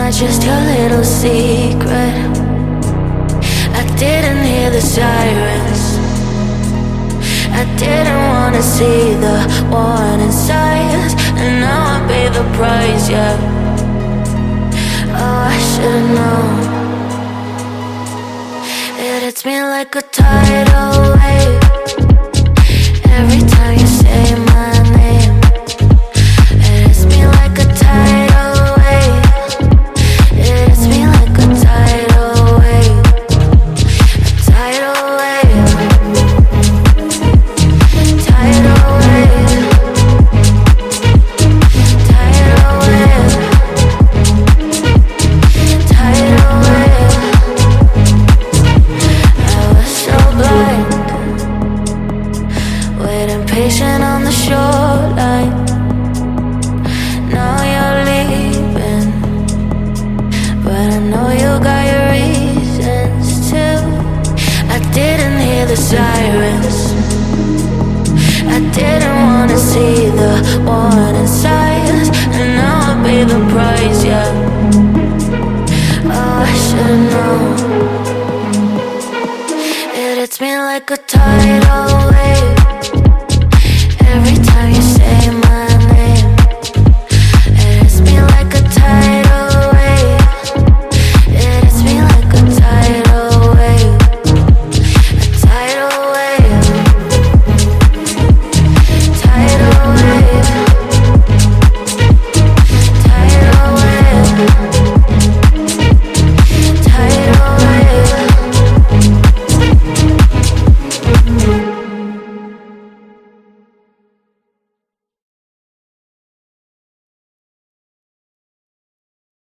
I just your little secret? I didn't hear the sirens. I didn't wanna see the warning signs, and now I pay the price, yeah. Oh, I should've known. It hits me like a tidal wave every time you say my name. It hits me like a tidal wave. It hits me like a tidal wave. A tidal wave. Tidal wave. Tidal wave. Tidal wave. I was so blind, waiting patient on the shoreline. Now you're leaving, but I know you got your reasons too. I didn't hear the sirens. I didn't wanna see the warning signs, and now I pay the price, yeah. Oh, I should've known. It hits me like a tidal